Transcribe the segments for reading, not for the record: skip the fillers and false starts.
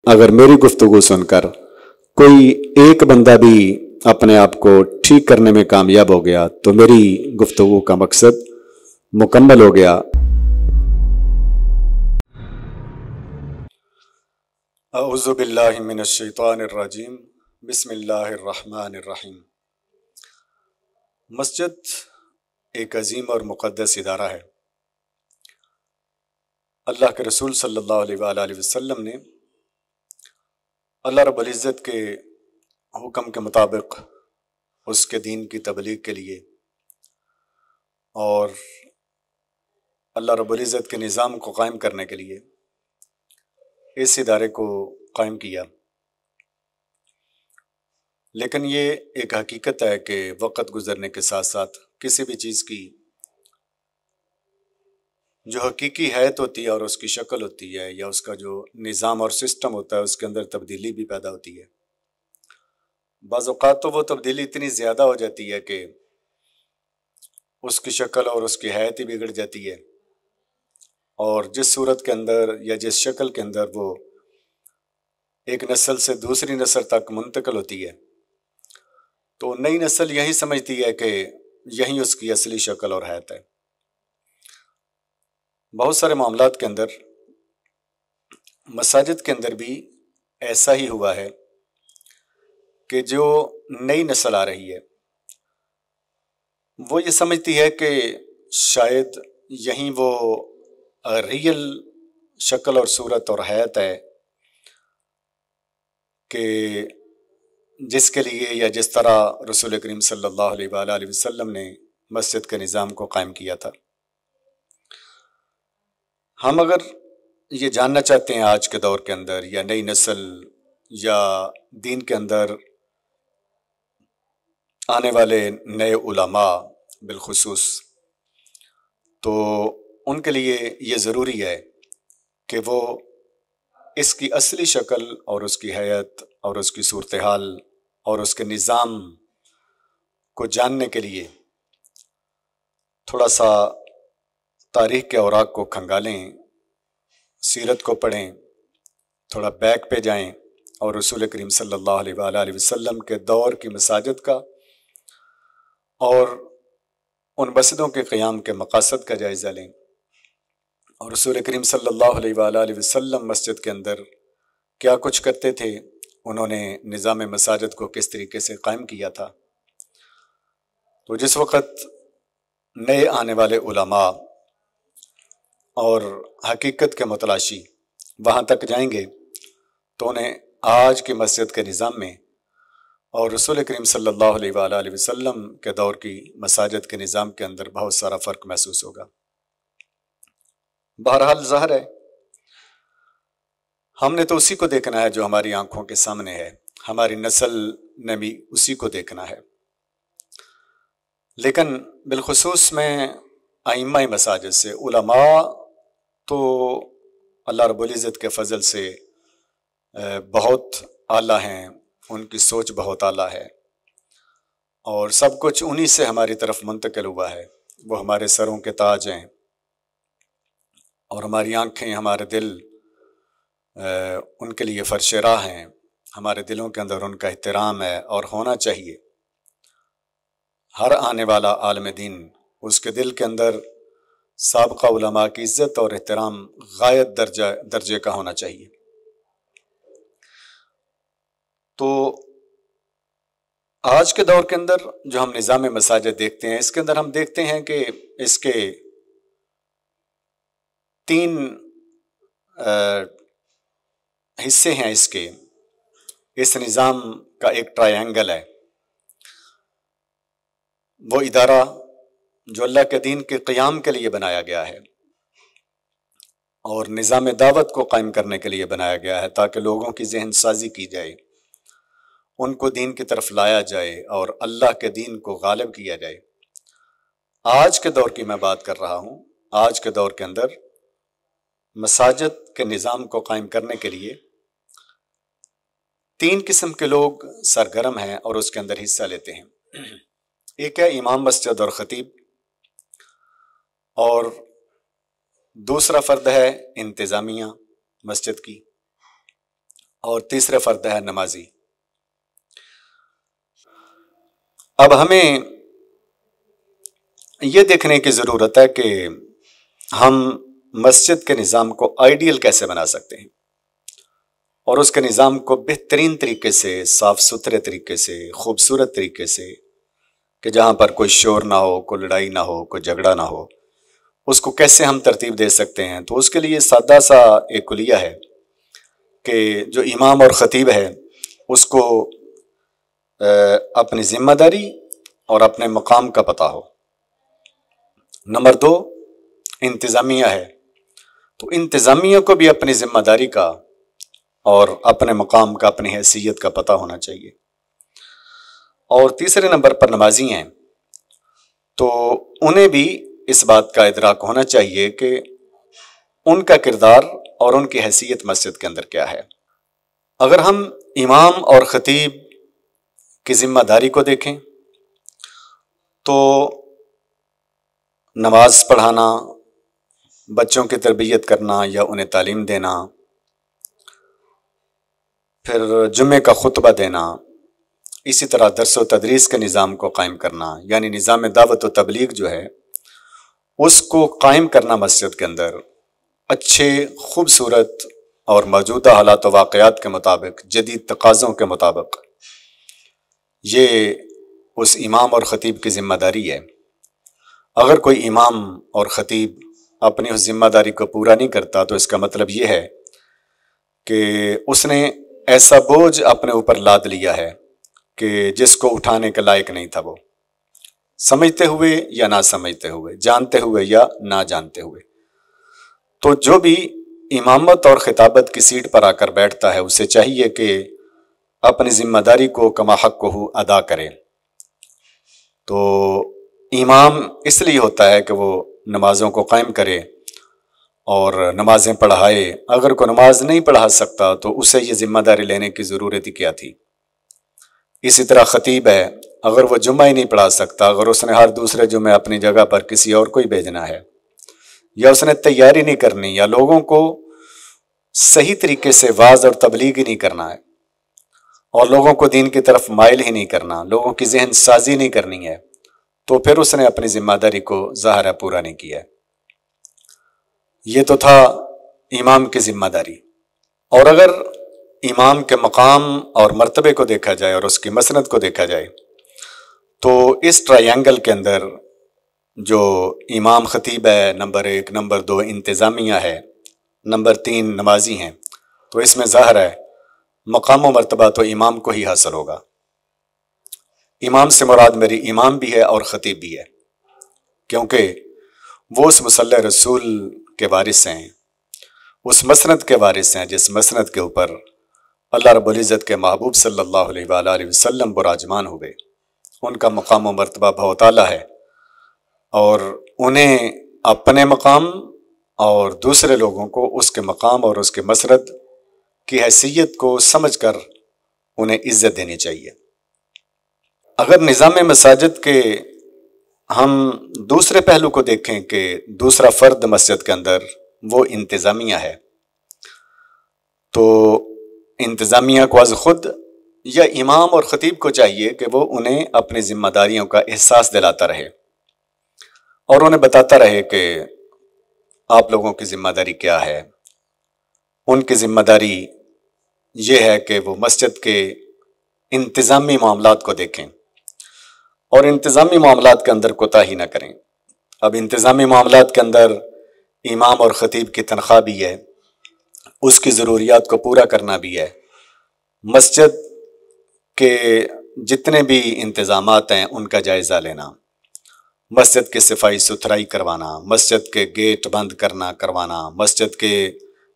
اگر میری گفتگو سن کر کوئی ایک بندہ بھی اپنے آپ کو ٹھیک کرنے میں کامیاب ہو گیا تو میری گفتگو کا مقصد مکمل ہو گیا۔ اعوذ باللہ من الشیطان الرجیم، بسم اللہ الرحمن الرحیم۔ مسجد ایک عظیم اور مقدس ادارہ ہے۔ اللہ کے رسول صلی اللہ علیہ وآلہ وسلم نے اللہ رب العزت کے حکم کے مطابق اس کے دین کی تبلیغ کے لیے اور اللہ رب العزت کے نظام کو قائم کرنے کے لیے اس ادارے کو قائم کیا۔ لیکن یہ ایک حقیقت ہے کہ وقت گزرنے کے ساتھ ساتھ کسی بھی چیز کی جو حقیقی حیت ہوتی ہے اور اس کی شکل ہوتی ہے یا اس کا جو نظام اور سسٹم ہوتا ہے اس کے اندر تبدیلی بھی پیدا ہوتی ہے۔ بعض اوقات تو وہ تبدیلی اتنی زیادہ ہو جاتی ہے کہ اس کی شکل اور اس کی حیت ہی بگڑ جاتی ہے، اور جس صورت کے اندر یا جس شکل کے اندر وہ ایک نسل سے دوسری نسل تک منتقل ہوتی ہے تو نئی نسل یہی سمجھتی ہے کہ یہی اس کی اصلی شکل اور حیت ہے۔ بہت سارے معاملات کے اندر مساجد کے اندر بھی ایسا ہی ہوا ہے کہ جو نئی نسل آ رہی ہے وہ یہ سمجھتی ہے کہ شاید یہیں وہ ریئل شکل اور صورت اور حیت ہے کہ جس کے لیے یا جس طرح رسول کریم صلی اللہ علیہ وآلہ وسلم نے مسجد کے نظام کو قائم کیا تھا۔ ہم اگر یہ جاننا چاہتے ہیں آج کے دور کے اندر یا نئی نسل یا دین کے اندر آنے والے نئے علماء بالخصوص، تو ان کے لیے یہ ضروری ہے کہ وہ اس کی اصلی شکل اور اس کی حیت اور اس کی صورتحال اور اس کے نظام کو جاننے کے لیے تھوڑا سا تاریخ کے اوراق کو کھنگالیں، سیرت کو پڑھیں، تھوڑا بیک پہ جائیں اور رسول کریم صلی اللہ علیہ وآلہ وسلم کے دور کی مساجد کا اور ان مسجدوں کے قیام کے مقاصد کا جائزہ لیں، اور رسول کریم صلی اللہ علیہ وآلہ وسلم مسجد کے اندر کیا کچھ کرتے تھے، انہوں نے نظام مساجد کو کس طریقے سے قائم کیا تھا۔ تو جس وقت نئے آنے والے علماء اور حقیقت کے متلاشی وہاں تک جائیں گے تو انہیں آج کی مسجد کے نظام میں اور رسول کریم صلی اللہ علیہ وآلہ وسلم کے دور کی مساجد کے نظام کے اندر بہت سارا فرق محسوس ہوگا۔ بہرحال ظاہر ہے ہم نے تو اسی کو دیکھنا ہے جو ہماری آنکھوں کے سامنے ہے، ہماری نسل نے بھی اسی کو دیکھنا ہے۔ لیکن بالخصوص میں ائمہ مساجد سے علماء تو اللہ رب العزت کے فضل سے بہت اعلیٰ ہیں، ان کی سوچ بہت اعلیٰ ہے اور سب کچھ انہی سے ہماری طرف منتقل ہوا ہے۔ وہ ہمارے سروں کے تاج ہیں اور ہماری آنکھیں، ہمارے دل ان کے لیے فرش راہ ہیں، ہمارے دلوں کے اندر ان کا احترام ہے اور ہونا چاہیے۔ ہر آنے والا عالم دین اس کے دل کے اندر سابقہ علماء کی عزت اور احترام غایت درجے کا ہونا چاہیے۔ تو آج کے دور کے اندر جو ہم نظام مساجد دیکھتے ہیں اس کے اندر ہم دیکھتے ہیں کہ اس کے تین حصے ہیں۔ اس نظام کا ایک ٹرائی اینگل ہے، وہ ادارہ جو اللہ کے دین کے قیام کے لیے بنایا گیا ہے اور نظام دعوت کو قائم کرنے کے لیے بنایا گیا ہے تاکہ لوگوں کی ذہن سازی کی جائے، ان کو دین کی طرف لایا جائے اور اللہ کے دین کو غالب کیا جائے۔ آج کے دور کی میں بات کر رہا ہوں۔ آج کے دور کے اندر مساجد کے نظام کو قائم کرنے کے لیے تین قسم کے لوگ سرگرم ہیں اور اس کے اندر حصہ لیتے ہیں۔ ایک ہے امام مسجد اور خطیب، اور دوسرا فرد ہے انتظامیہ مسجد کی، اور تیسرے فرد ہے نمازی۔ اب ہمیں یہ دیکھنے کی ضرورت ہے کہ ہم مسجد کے نظام کو آئیڈیل کیسے بنا سکتے ہیں، اور اس کے نظام کو بہترین طریقے سے، صاف ستھرے طریقے سے، خوبصورت طریقے سے، کہ جہاں پر کوئی شور نہ ہو، کوئی لڑائی نہ ہو، کوئی جھگڑا نہ ہو، اس کو کیسے ہم ترتیب دے سکتے ہیں۔ تو اس کے لیے سادہ سا ایک کلیہ ہے کہ جو امام اور خطیب ہے اس کو اپنی ذمہ داری اور اپنے مقام کا پتہ ہو۔ نمبر 2 انتظامیہ ہے، تو انتظامیہ کو بھی اپنی ذمہ داری کا اور اپنے مقام کا، اپنی حیثیت کا پتہ ہونا چاہیے۔ اور تیسرے نمبر پر نمازی ہیں، تو انہیں بھی اس بات کا ادراک ہونا چاہیے کہ ان کا کردار اور ان کی حیثیت مسجد کے اندر کیا ہے۔ اگر ہم امام اور خطیب کی ذمہ داری کو دیکھیں تو نماز پڑھانا، بچوں کی تربیت کرنا یا انہیں تعلیم دینا، پھر جمعے کا خطبہ دینا، اسی طرح درس و تدریس کے نظام کو قائم کرنا، یعنی نظام دعوت و تبلیغ جو ہے اس کو قائم کرنا مسجد کے اندر اچھے، خوبصورت اور موجودہ حالات و واقعات کے مطابق، جدید تقاضوں کے مطابق، یہ اس امام اور خطیب کی ذمہ داری ہے۔ اگر کوئی امام اور خطیب اپنی اس ذمہ داری کو پورا نہیں کرتا تو اس کا مطلب یہ ہے کہ اس نے ایسا بوجھ اپنے اوپر لاد لیا ہے کہ جس کو اٹھانے کے لائق نہیں تھا، وہ سمجھتے ہوئے یا نہ سمجھتے ہوئے، جانتے ہوئے یا نہ جانتے ہوئے۔ تو جو بھی امامت اور خطابت کی سیٹ پر آ کر بیٹھتا ہے اسے چاہیے کہ اپنی ذمہ داری کو کما حق کو ادا کرے۔ تو امام اس لیے ہوتا ہے کہ وہ نمازوں کو قائم کرے اور نمازیں پڑھائے۔ اگر کوئی نماز نہیں پڑھا سکتا تو اسے یہ ذمہ داری لینے کی ضرورت ہی کیا تھی۔ اسی طرح خطیب ہے، اگر وہ جمعہ ہی نہیں پڑھا سکتا، اگر اس نے ہر دوسرے جمعے اپنی جگہ پر کسی اور کو ہی بھیجنا ہے، یا اس نے تیاری نہیں کرنی، یا لوگوں کو صحیح طریقے سے واعظ اور تبلیغ ہی نہیں کرنا ہے، اور لوگوں کو دین کی طرف مائل ہی نہیں کرنا، لوگوں کی ذہن سازی نہیں کرنی ہے، تو پھر اس نے اپنی ذمہ داری کو ظاہر ہے پورا نہیں کیا۔ یہ تو تھا امام کی ذمہ داری۔ اور اگر امام کے مقام اور مرتبے کو دیکھا جائے اور اس کی مسند کو دیکھا جائے تو اس ٹرائی اینگل کے اندر جو امام خطیب ہے، نمبر 1، نمبر 2 انتظامیہ ہے، نمبر 3 نمازی ہیں، تو اس میں ظاہر ہے مقام و مرتبہ تو امام کو ہی حاصل ہوگا۔ امام سے مراد میری امام بھی ہے اور خطیب بھی ہے، کیونکہ وہ اس مصلی رسول کے وارث ہیں، اس مسند کے وارث ہیں جس مسند کے اوپر اللہ رب العزت کے محبوب صلی اللہ علیہ وآلہ وسلم براجمان ہوئے۔ ان کا مقام و مرتبہ بہت اعلیٰ ہے، اور انہیں اپنے مقام اور دوسرے لوگوں کو اس کے مقام اور اس کے مسند کی حیثیت کو سمجھ کر انہیں عزت دینی چاہیے۔ اگر نظام مساجد کے ہم دوسرے پہلو کو دیکھیں کہ دوسرا فرد مسجد کے اندر وہ انتظامیہ ہے، تو انتظامیہ کو از خود یا امام اور خطیب کو چاہیے کہ وہ انہیں اپنی ذمہ داریوں کا احساس دلاتا رہے اور انہیں بتاتا رہے کہ آپ لوگوں کی ذمہ داری کیا ہے۔ ان کی ذمہ داری یہ ہے کہ وہ مسجد کے انتظامی معاملات کو دیکھیں اور انتظامی معاملات کے اندر کوتاہی نہ کریں۔ اب انتظامی معاملات کے اندر امام اور خطیب کی تنخواہ بھی ہے، اس کی ضروریات کو پورا کرنا بھی ہے، مسجد کے جتنے بھی انتظامات ہیں ان کا جائزہ لینا، مسجد کی صفائی ستھرائی کروانا، مسجد کے گیٹ بند کروانا، مسجد کے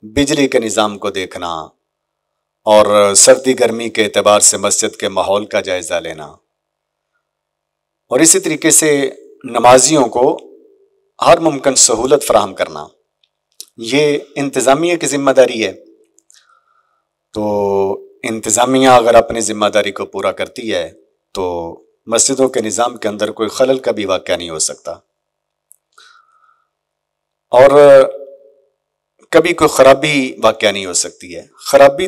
بجلی کے نظام کو دیکھنا، اور سردی گرمی کے اعتبار سے مسجد کے ماحول کا جائزہ لینا، اور اسی طریقے سے نمازیوں کو ہر ممکن سہولت فراہم کرنا، یہ انتظامیہ کی ذمہ داری ہے۔ تو انتظامیہ اگر اپنی ذمہ داری کو پورا کرتی ہے تو مسجدوں کے نظام کے اندر کوئی خلل کا بھی واقعہ نہیں ہو سکتا، اور کبھی کوئی خرابی واقعہ نہیں ہو سکتی ہے۔ خرابی